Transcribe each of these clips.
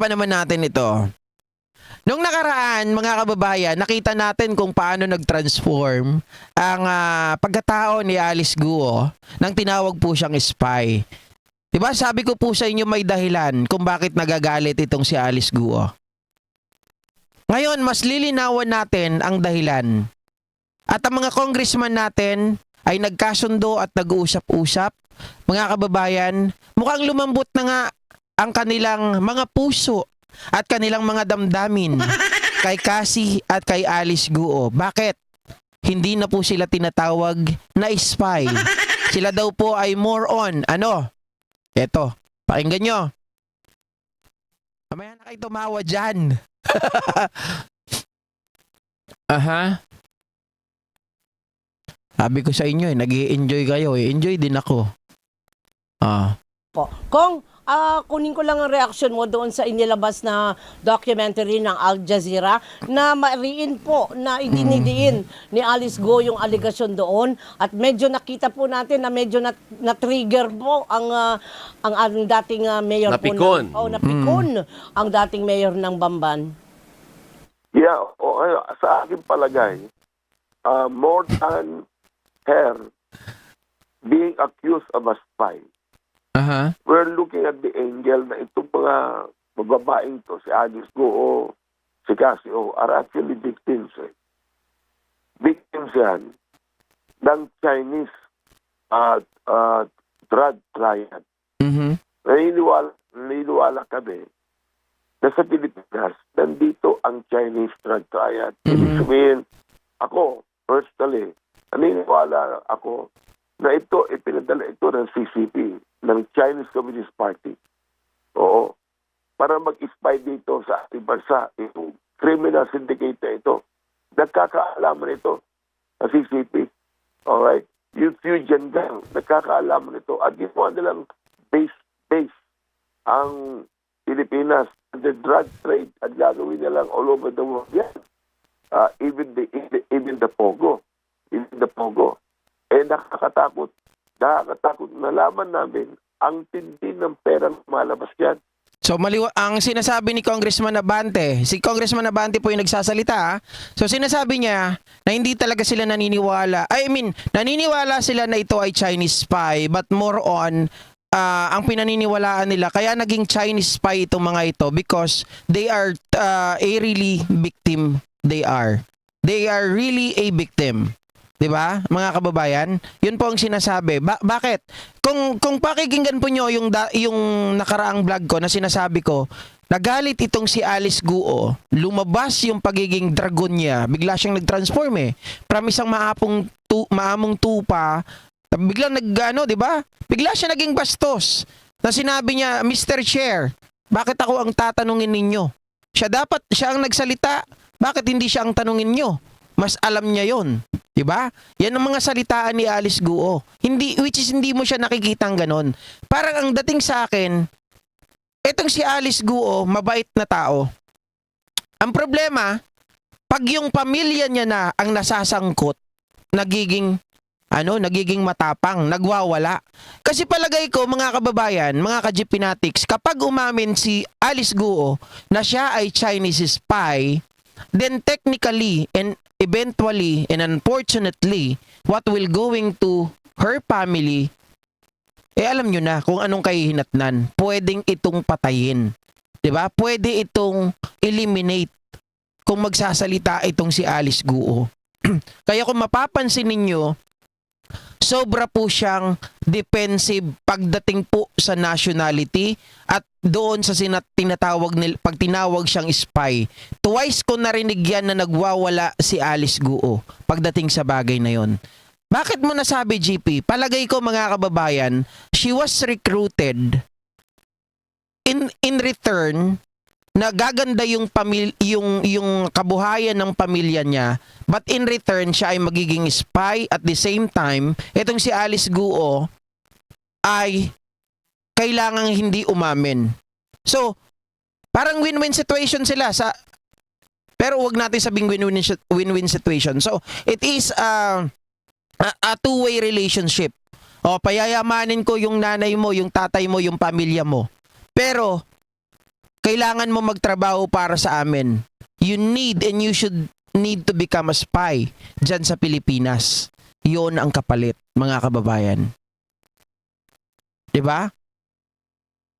pag-usapan naman natin ito. Nung nakaraan, mga kababayan, nakita natin kung paano nag-transform ang pagkatao ni Alice Guo nang tinawag po siyang spy. Diba sabi ko po sa inyo may dahilan kung bakit nagagalit itong si Alice Guo. Ngayon, mas lilinawan natin ang dahilan. At ang mga congressman natin ay nagkasundo at nag-uusap-usap. Mga kababayan, mukhang lumambot na nga ang kanilang mga puso at kanilang mga damdamin kay Cassie at kay Alice Guo. Bakit? Hindi na po sila tinatawag na spy. Sila daw po ay more on, eto, pakinggan nyo. Mamaya na kayo tumawa dyan. Aha. Sabi ko sa inyo nag-i-enjoy kayo Enjoy din ako. Po. Kung kunin ko lang ang reaction mo doon sa inilabas na documentary ng Al Jazeera na mariin po na idinidiin ni Alice Guo yung aligasyon doon at medyo nakita po natin na medyo na-trigger po ang dating mayor Napikon. po napikon ang dating mayor ng Bamban. Yeah, sa akin palagay, more than her being accused of a spy, Aha. we're looking at the angle na itong mga babaeng to, si Alice Guo, si Cassie O, are actually victims. Victims yan ng Chinese drug triad. Mhm. Naniniwala kami na sa Pilipinas, nandito ang Chinese drug triad. Ibig sabihin, ako, personally, naniniwala ako na ito, ipinadala ito ng CCP, ng Chinese Communist Party. Oo. Para mag-spy dito sa ating bansa, itong criminal syndicate na ito. Nagkakaalaman ito sa CCP. Alright? Yung Fujian Gang, nagkakaalaman ito. At ginawa nilang base ang Pilipinas, the drug trade, at gagawin nilang all over the world. Yan. Even the Pogo. Even the Pogo. Nakakatakot. Nalaman namin ang tindi ng perang malabas yan. So ang sinasabi ni Congressman Abante, si Congressman Abante po yung nagsasalita. So sinasabi niya na hindi talaga sila naniniwala. Naniniwala sila na ito ay Chinese spy but more on ang pinaniniwalaan nila kaya naging Chinese spy itong mga ito because they are a really victim. They are really a victim. 'Di ba? Mga kababayan, 'yun po ang sinasabi. Bakit? Kung pakikinggan po nyo yung nakaraang vlog ko na sinasabi ko, nagalit itong si Alice Guo, lumabas yung pagiging dragon niya, bigla siyang nag-transform from isang maamong tupa, biglang 'di ba? Bigla siya naging bastos. Na sinabi niya, Mr. Chair, bakit ako ang tatanungin ninyo? Siya ang nagsalita. Bakit hindi siya ang tanungin nyo? Mas alam niya 'yon. 'Di ba? Yan ang mga salitaan ni Alice Guo. Which is hindi mo siya nakikitang ganon. Parang ang dating sa akin, etong si Alice Guo, mabait na tao. Ang problema, pag yung pamilya niya na ang nasasangkot, nagiging matapang, nagwawala. Kasi palagay ko, mga kababayan, mga ka-Jeep Fanatics, kapag umamin si Alice Guo na siya ay Chinese spy, then technically and eventually and unfortunately, what will going to her family, alam nyo na kung anong kahihinatnan. Pwedeng itong patayin. 'Di ba? Pwede itong eliminate kung magsasalita itong si Alice Guo. Kaya kung mapapansin ninyo, sobra po siyang defensive pagdating po sa nationality at doon sa tinatawag pag tinawag siyang spy. Twice ko narinig yan na nagwawala si Alice Guo pagdating sa bagay na yon. Bakit mo nasabi, GP? Palagay ko, mga kababayan, she was recruited in return na gaganda yung kabuhayan ng pamilya niya, but in return siya ay magiging spy. At the same time, itong si Alice Guo ay kailangang hindi umamin. So parang win-win situation sila pero wag natin sabing win-win situation. So it is a two-way relationship. Payayamanin ko yung nanay mo, yung tatay mo, yung pamilya mo, pero kailangan mo magtrabaho para sa amin. You need and you should need to become a spy dyan sa Pilipinas. Yun ang kapalit, mga kababayan. Diba?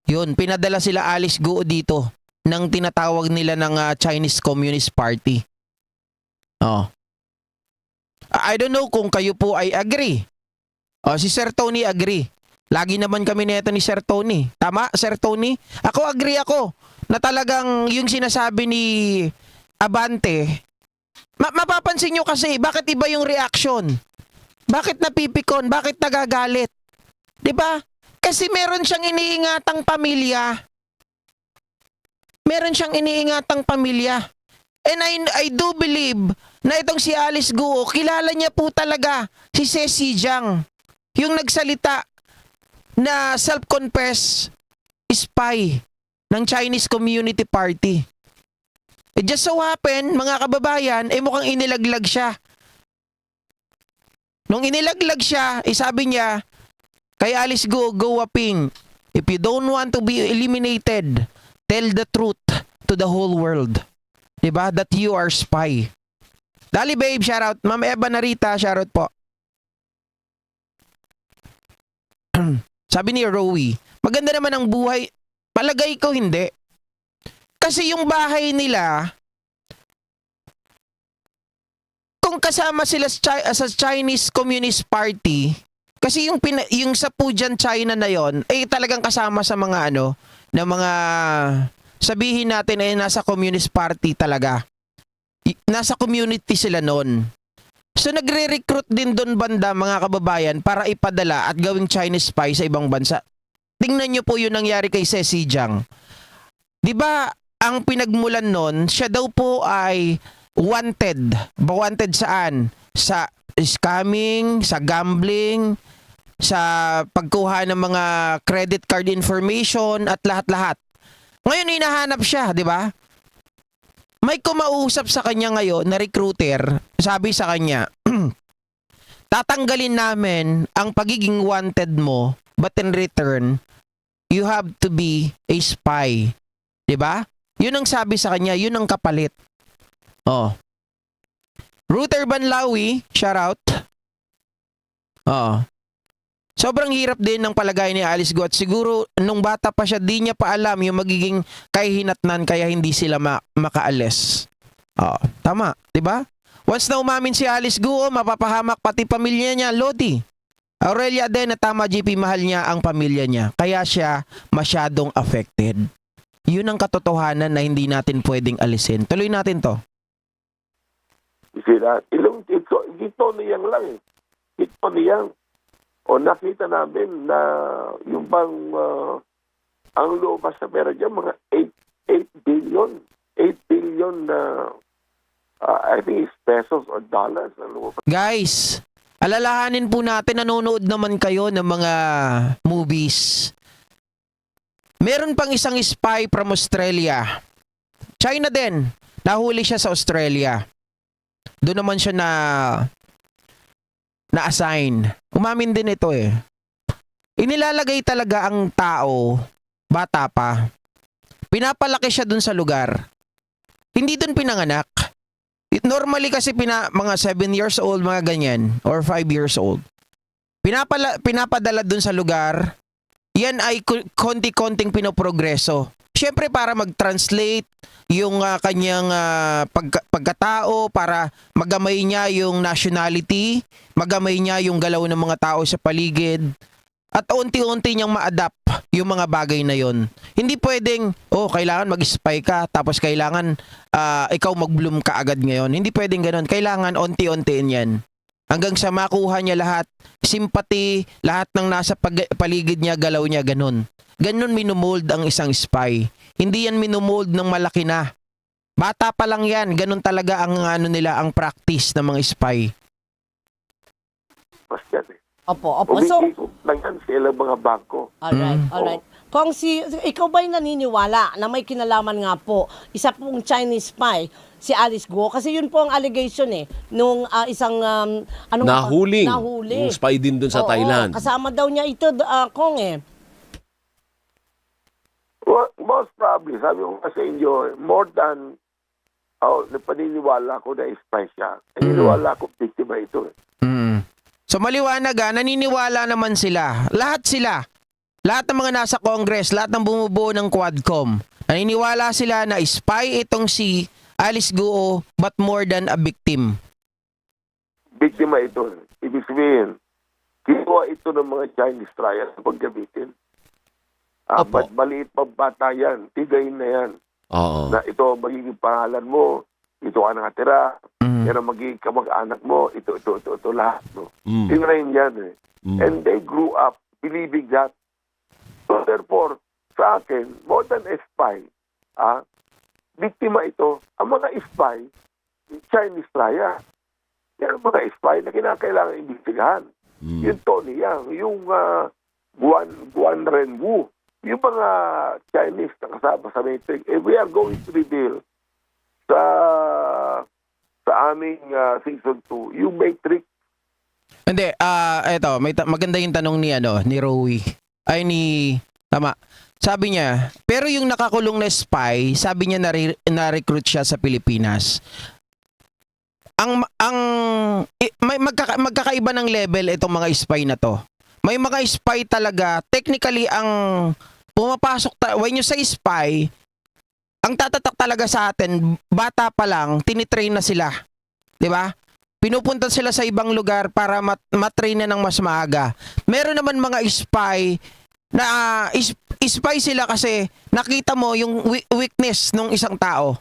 Yun, pinadala sila Alice Guo dito ng tinatawag nila ng Chinese Communist Party. Oh. I don't know kung kayo po ay agree. Oh, si Sir Tony agree. Lagi naman kami nito ni Sir Tony. Tama, Sir Tony? Ako agree ako na talagang yung sinasabi ni Abante, mapapansin nyo kasi bakit iba yung reaction? Bakit napipikon? Bakit nagagalit? 'Di ba? Kasi meron siyang iniingatang pamilya. Meron siyang iniingatang pamilya. And I do believe na itong si Alice Guo, kilala niya po talaga si Ceci Jiang. Yung nagsalita na self-confessed spy ng Chinese Community Party. It just so happen, mga kababayan, mukhang inilaglag siya. Nung inilaglag siya, sabi niya, kay Alice Guo, go Waping, if you don't want to be eliminated, tell the truth to the whole world. Diba? That you are spy. Dali babe, shoutout. Ma'am Eva Narita, shoutout po. Sabi ni Rowie, maganda naman ang buhay. Palagay ko hindi. Kasi yung bahay nila, kung kasama sila sa Chinese Communist Party, kasi yung sa Pujan, China na yon, talagang kasama sa mga na mga, sabihin natin ay nasa Communist Party talaga. Nasa community sila noon. So nagre-recruit din doon banda, mga kababayan, para ipadala at gawing Chinese spy sa ibang bansa. Tingnan nyo po yung nangyari kay Ceci Jiang. 'Di ba, ang pinagmulan noon, siya daw po ay wanted. Wanted saan? Sa scamming, sa gambling, sa pagkuha ng mga credit card information at lahat-lahat. Ngayon hinahanap siya, 'di ba? May kumausap sa kanya ngayon na recruiter, sabi sa kanya, tatanggalin namin ang pagiging wanted mo, but in return, you have to be a spy. 'Di ba? Yun ang sabi sa kanya, yun ang kapalit. Oh. Router Banlawi, shout out. Oh. Sobrang hirap din ng palagay ni Alice Guo at siguro nung bata pa siya di niya pa alam yung magiging kahihinatnan kaya hindi sila makaalis. Oh, tama, 'di ba? Once na umamin si Alice Guo, mapapahamak pati pamilya niya, Lodi. Aurelia din na tama, GP, mahal niya ang pamilya niya. Kaya siya masyadong affected. Yun ang katotohanan na hindi natin pwedeng alisin. Tuloy natin to. Sila, ito niyang lang eh. Ito niyang. O nakita namin na yung bang ang lumabas sa pera dyan, mga 8 billion. 8 billion na I think it's pesos or dollars. Guys, alalahanin po natin, nanonood naman kayo ng mga movies. Meron pang isang spy from Australia. China din. Nahuli siya sa Australia. Doon naman siya na-assign. Umamin din ito eh. Inilalagay talaga ang tao, bata pa. Pinapalaki siya dun sa lugar. Hindi dun pinanganak. Normally kasi mga 7 years old, mga ganyan, or 5 years old. Pinapadala dun sa lugar. Yan ay konti-konting pinoprogreso. Siyempre para mag-translate yung kanyang pagkatao, para magamay niya yung nationality, magamay niya yung galaw ng mga tao sa paligid, at unti-unti niyang ma-adapt yung mga bagay na yon. Hindi pwedeng, kailangan mag-spy ka, tapos kailangan ikaw mag-bloom ka agad ngayon. Hindi pwedeng ganun. Kailangan unti-untiin yan. Hanggang sa makuha niya lahat, sympathy, lahat ng nasa paligid niya, galaw niya, ganun. Ganun minumold ang isang spy. Hindi yan minumold ng malaki na. Bata pa lang yan. Ganun talaga ang ang practice ng mga spy. Mas yan eh. Opo. So, Umiikot lang yan sa ilang mga bangko. alright. Kung ikaw ba'y naniniwala na may kinalaman nga po, isa pong Chinese spy, si Alice Guo? Kasi yun po ang allegation nung isang, Nahuli. Nahuli. Yung spy din dun sa Oo, Thailand. kasama daw niya ito, Kong Well, most probably, sabi ko nga sa inyo, more than, paniniwala ko na spy siya. Naniniwala ko biktima ito. So maliwanag naniniwala naman sila. Lahat sila. Lahat ng mga nasa Congress, lahat ng bumubuo ng Quadcom. Naniniwala sila na spy itong si Alice Guo but more than a victim. Biktima ito. Ibig sabihin, kinuha ito ng mga Chinese trial sa paggamitin. Opo. But maliit pa bata yan. Tigayin na yan. Oo. Na ito ang magiging pangalan mo, ito ka nakatira, yan ang magiging kamag-anak mo, ito, lahat. No? Tingnan yan eh. And they grew up believing that. So therefore, sa akin, more than a spy, biktima ito, ang mga spy, Chinese trial. Yan ang mga spy na kinakailangan imbestigahan. Yung Tony Yang, yung Guan Renwu, yung mga Chinese na kasama sa Matrix, we are going to reveal sa aming season 2, yung Matrix. Hindi, eto, maganda yung tanong ni Rowie. Ay tama. Sabi niya, pero yung nakakulong na spy, sabi niya na-recruit siya sa Pilipinas. May magkakaiba ng level itong mga spy na to. May mga spy talaga, technically ang pumapasok, when you say spy, ang tatatak talaga sa atin, bata pa lang, tinitrain na sila. 'Di ba? Pinupunta sila sa ibang lugar para matrain na ng mas maaga. Meron naman mga spy na spy sila kasi nakita mo yung weakness ng isang tao.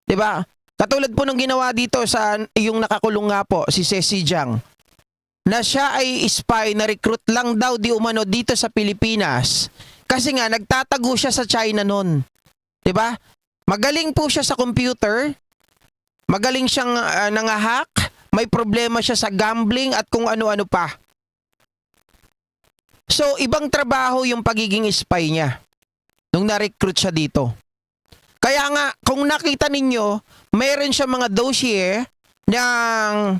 'Di ba? Katulad po ng ginawa dito sa yung nakakulong nga po, si Ceci Jiang. Na siya ay spy na recruit lang daw di umano dito sa Pilipinas kasi nga nagtatago siya sa China noon. 'Di ba? Magaling po siya sa computer. Magaling siyang nangahack. May problema siya sa gambling at kung ano-ano pa. So, ibang trabaho yung pagiging spy niya nung na-recruit siya dito. Kaya nga, kung nakita ninyo, mayroon siya mga dossier ng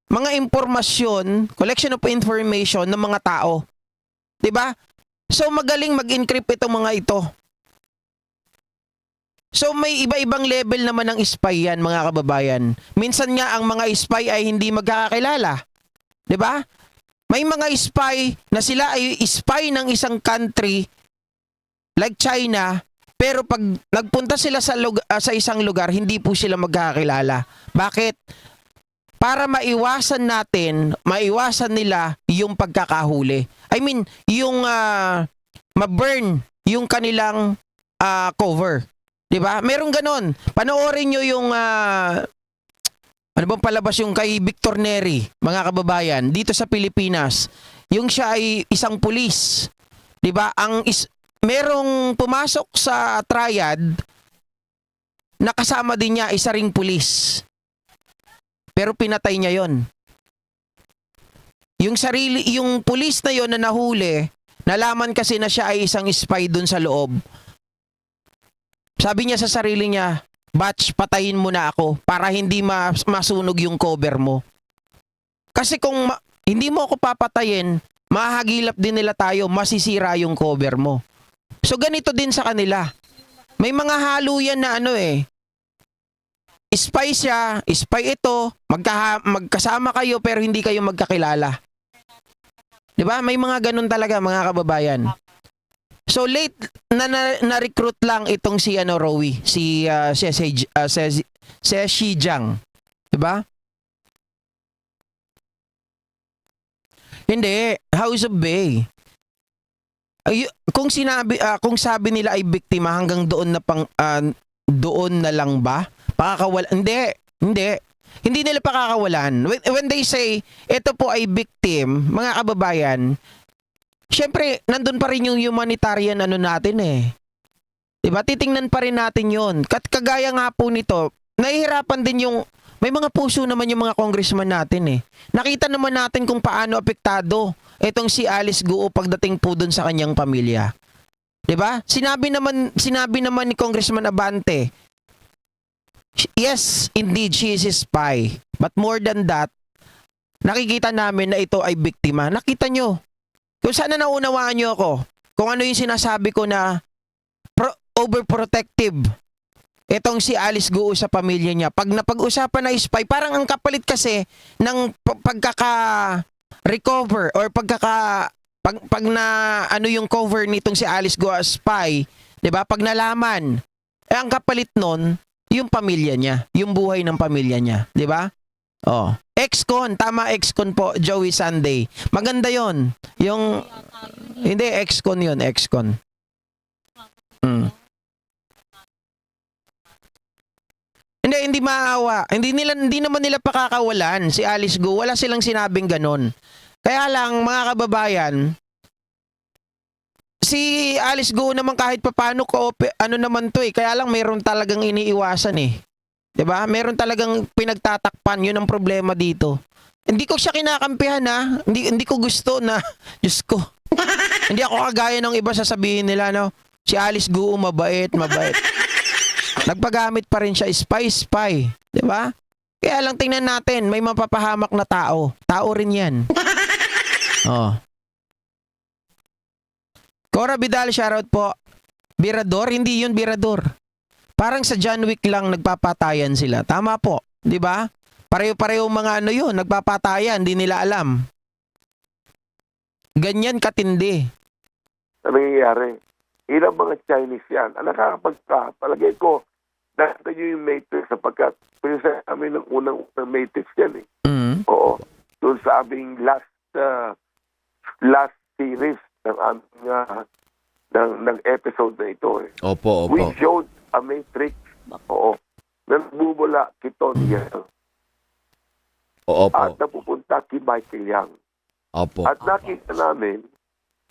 mga impormasyon, collection of information ng mga tao. 'Di ba? So, magaling mag-encrypt itong mga ito. So may iba-ibang level naman ng spy yan, mga kababayan. Minsan nga ang mga spy ay hindi magkakakilala. 'Di ba? May mga spy na sila ay spy ng isang country like China, pero pag nagpunta sila sa isang lugar, hindi po sila magkakakilala. Bakit? Para maiwasan nila yung pagkakahuli. I mean, yung ma-burn yung kanilang cover. 'Di ba? Merong ganon. Panoorin nyo yung ano bang palabas yung kay Victor Neri, mga kababayan, dito sa Pilipinas. Yung siya ay isang pulis. 'Di ba? Merong pumasok sa triad na kasama din niya isa ring pulis. Pero pinatay niya 'yon. Yung pulis na 'yon na nahuli, nalaman kasi na siya ay isang spy dun sa loob. Sabi niya sa sarili niya, "Batch, patayin mo na ako para hindi masunog yung cover mo." Kasi kung hindi mo ako papatayin, mahagilap din nila tayo, masisira yung cover mo. So ganito din sa kanila. May mga halo yan na spy siya, spy ito, magkasama kayo pero hindi kayo magkakilala. 'Di ba? May mga ganun talaga, mga kababayan. So late na-recruit lang itong si Rowie, si Ceci Jiang. 'Di ba? Hindi, House of Bay. Kung sabi nila ay biktima hanggang doon na lang ba? Pakakawalan? Hindi. Hindi nila pakakawalan. When they say ito po ay victim, mga kababayan, syempre, nandun pa rin yung humanitarian natin eh. 'Di ba? Titingnan pa rin natin 'yon. Kagaya nga po nito, nahihirapan din may mga puso naman yung mga congressman natin eh. Nakita naman natin kung paano apektado itong si Alice Guo pagdating po dun sa kanyang pamilya. 'Di ba? Sinabi naman ni Congressman Abante, yes, indeed, she is a spy. But more than that, nakikita namin na ito ay biktima. Nakita nyo. Kung sana naunawaan nyo ako, kung ano yung sinasabi ko na overprotective itong si Alice Guo sa pamilya niya. Pag napag-usapan na spy, parang ang kapalit kasi ng pagkaka-recover or pag na ano yung cover nitong si Alice Guo as spy, 'di ba? Pag nalaman, ang kapalit nun, yung pamilya niya, yung buhay ng pamilya niya, 'di ba? Oh, ex-con, tama, ex-con po, Joey Sunday. Maganda 'yon. Yung hindi ex-con 'yon, ex-con. Hindi maawa. Hindi naman nila pakakawalan si Alice Guo. Wala silang sinabing ganon. Kaya lang, mga kababayan, si Alice Guo naman kahit papaano ano naman to eh. Kaya lang mayroon talagang iniiwasan eh. 'Di ba? Meron talagang pinagtatakpan. 'Yun ang problema dito. Hindi ko siya kinakampihan ha. Hindi ko gusto na Diyos ko. Hindi ako kagaya ng iba sasabihin nila no. Si Alice Guo mabait. Nagpagamit pa rin siya spy. 'Di ba? Kaya lang tingnan natin, may mapapahamak na tao. Tao rin 'yan. Oh. Cora Vidal, shoutout po. Birador? Hindi yun birador. Parang sa John Wick lang nagpapatayan sila. Tama po. 'Di ba? Pareho-pareho mga ano yun, nagpapatayan, hindi nila alam. Ganyan katindi. Ano nangyayari? Ilang mga Chinese yan. Ang nakakapagka, palagay ko, nakita nyo yung Matrix sapagkat pinasa namin ng unang Matrix yan eh. Mm. Oo. Doon sa aming last series ng aming ng episode na ito eh. Opo. We showed a Matrix. Oo. Na nagbubula kay Tony Yang. Opo. At napupunta kay Michael Yang. Opo. At nakita namin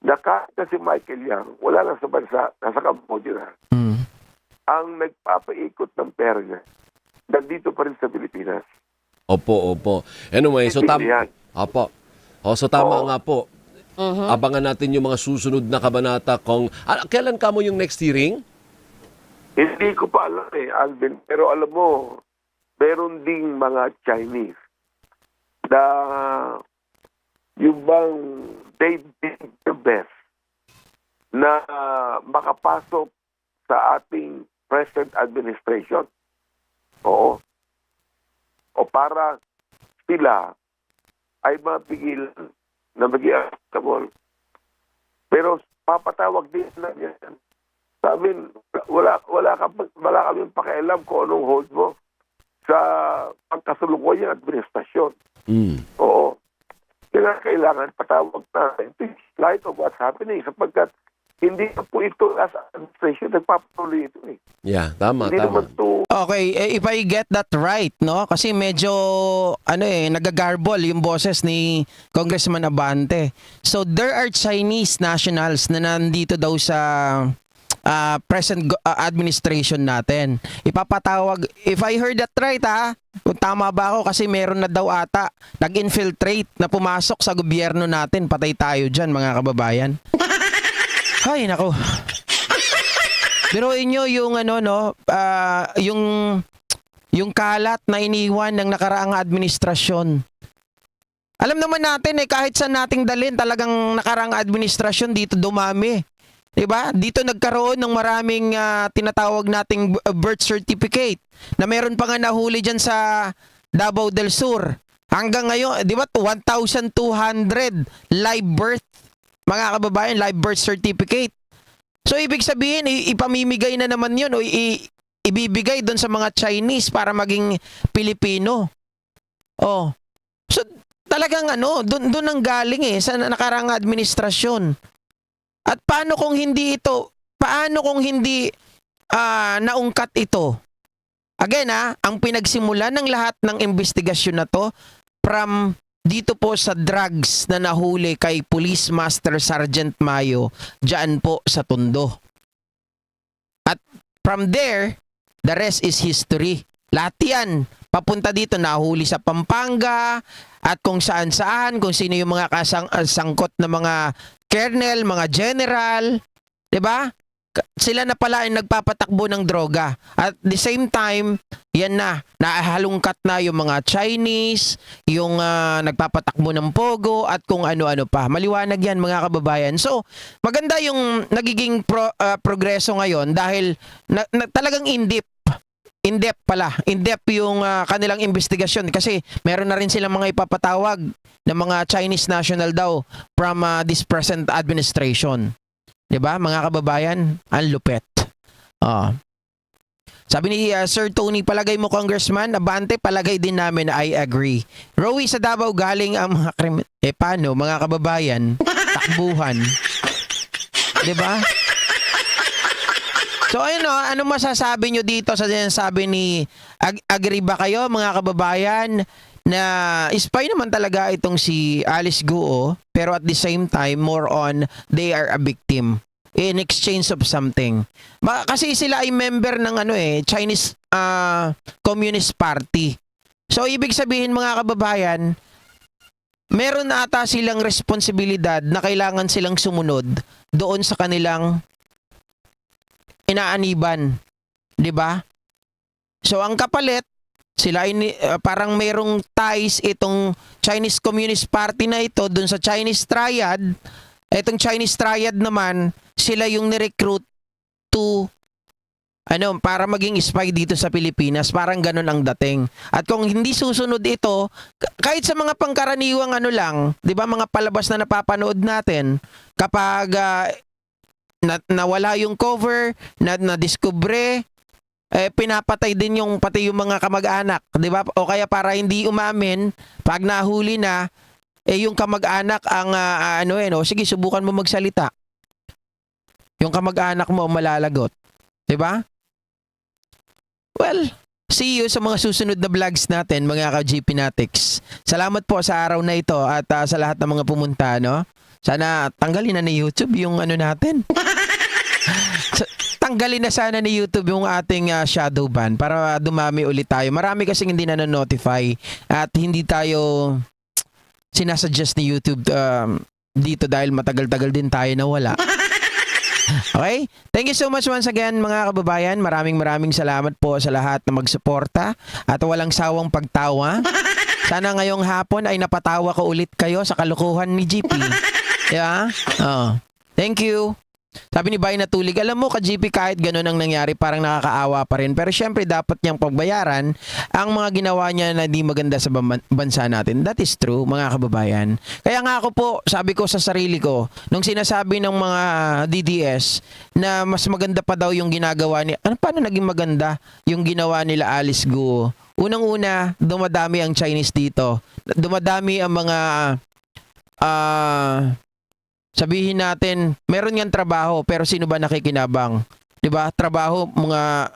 na kahit na si Michael Yang, wala lang sa bansa, nasa Cambodia na. Mm. Ang nagpapaikot ng pera niya, nandito pa rin sa Pilipinas. Opo. Anyway, so tama. Yan. Opo. So tama Oo. nga po. Abangan natin yung mga susunod na kabanata kung kailan ka mo yung next hearing? Hindi ko pa alam eh, Alvin. Pero alam mo, meron ding mga Chinese na yung bang they did the best na makapasok sa ating present administration. Oo. O para sila ay mapigilan na maging accountable. Pero papatawag din na yan. Sa amin, wala kaming pakialam kung anong hold mo sa pagkasalukuyang administrasyon. Oo. Kaya kailangan patawag natin in light of what's happening sapagkat hindi na po ito as administration nagpapatuloy ito eh. Yeah, tama. Hindi naman to Okay, if I get that right, no? Kasi medyo nagagarble yung boses ni Congressman Abante. So there are Chinese nationals na nandito daw sa present administration natin. Ipapatawag, if I heard that right kung tama ba ako kasi meron na daw ata nag-infiltrate na pumasok sa gobyerno natin. Patay tayo dyan mga kababayan. Ay, nako. Pero inyo yung yung kalat na iniwan ng nakaraang administrasyon. Alam naman natin kahit saan nating dalhin talagang nakaraang administrasyon dito dumami. 'Di ba? Dito nagkaroon ng maraming tinatawag nating birth certificate na meron pa nga nahuli diyan sa Davao del Sur. Hanggang ngayon, 'di ba? 1,200 live birth, mga kababayan, live birth certificate. So ibig sabihin ipamimigay na naman 'yun o ibibigay doon sa mga Chinese para maging Pilipino. Oh. So talagang doon nang galing sa nakaraang administrasyon. At paano kung hindi naungkat ito? Again ang pinagsimulan ng lahat ng investigasyon na to from dito po sa drugs na nahuli kay Police Master Sergeant Mayo diyan po sa Tondo. At from there, the rest is history. Lahat yan papunta dito, nahuli sa Pampanga at kung saan-saan, kung sino yung mga sangkot na mga colonel, mga general, 'di ba? sila na pala ay nagpapatakbo ng droga. At the same time, yan na, nahalungkat na yung mga Chinese, yung nagpapatakbo ng pogo at kung ano-ano pa. Maliwanag yan mga kababayan. So, maganda yung nagiging progreso ngayon dahil talagang in-depth pala. In-depth yung kanilang investigasyon kasi meron na rin silang mga ipapatawag ng mga Chinese national daw from this present administration. 'Di ba mga kababayan? Ang lupet. Sabi ni Sir Tony, palagay mo Congressman, Abante, palagay din namin, I agree. Rowie, sa Davao galing ang mga paano mga kababayan? Takbuhan. 'Di ba? So ayun ano masasabi nyo dito sa sinasabi ni agree ba kayo mga kababayan na spy naman talaga itong si Alice Guo pero at the same time more on they are a victim in exchange of something. Kasi sila ay member ng Chinese Communist Party. So ibig sabihin mga kababayan, meron na ata silang responsibilidad na kailangan silang sumunod doon sa kanilang inaaniban, 'di ba? So ang kapalit, sila ay parang merong ties itong Chinese Communist Party na ito dun sa Chinese Triad. Itong Chinese Triad naman, sila yung ni-recruit to para maging spy dito sa Pilipinas. Parang ganun ang dating. At kung hindi susunod ito, kahit sa mga pangkaraniwang lang, 'di ba, mga palabas na napapanood natin, kapag nawala yung cover, na-discover, pinapatay din pati yung mga kamag-anak, 'di ba? O kaya para hindi umamin, pag nahuli na, yung kamag-anak ang sige, subukan mo magsalita. Yung kamag-anak mo malalagot, 'di ba? Well, see you sa mga susunod na vlogs natin, mga ka-GP Natics. Salamat po sa araw na ito at sa lahat ng mga pumunta, no? Sana tanggalin na ni YouTube yung natin. Tanggalin na sana ni YouTube yung ating shadow ban para dumami ulit tayo. Marami kasing hindi na notify at hindi tayo sinasuggest ni YouTube dito dahil matagal-tagal din tayo nawala. Okay? Thank you so much once again mga kababayan. Maraming salamat po sa lahat na magsuporta at walang sawang pagtawa. Sana ngayong hapon ay napatawa ko ulit kayo sa kalukuhan ni GP. Yeah? Thank you. Sabi ni Bay Natulig, alam mo ka-GP kahit ganun ang nangyari parang nakakaawa pa rin. Pero syempre dapat niyang pagbayaran ang mga ginawa niya na di maganda sa bansa natin. That is true mga kababayan. Kaya nga ako po, sabi ko sa sarili ko, nung sinasabi ng mga DDS na mas maganda pa daw yung ginagawa ni... paano naging maganda yung ginawa nila Alice Guo? Unang-una, dumadami ang Chinese dito. Dumadami ang mga... sabihin natin, meron yang trabaho pero sino ba nakikinabang? 'Di ba? Trabaho mga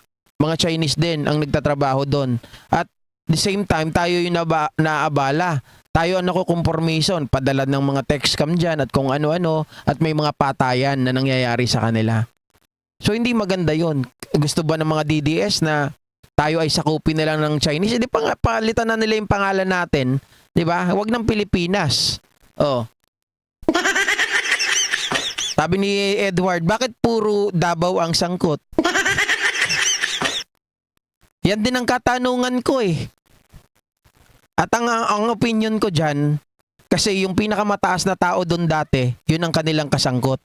Chinese din ang nagtatrabaho doon. At the same time, tayo yung naabala. Tayo ang nakukonformation, padala ng mga text scam diyan at kung ano-ano at may mga patayan na nangyayari sa kanila. So hindi maganda 'yon. Gusto ba ng mga DDS na tayo ay sakupin na lang ng Chinese? Hindi palitan na nila yung pangalan natin, 'di ba? Huwag ng Pilipinas. Sabi ni Edward, bakit puro Davao ang sangkot? Yan din ang katanungan ko eh. At ang opinion ko dyan, kasi yung pinakamataas na tao doon dati, yun ang kanilang kasangkot.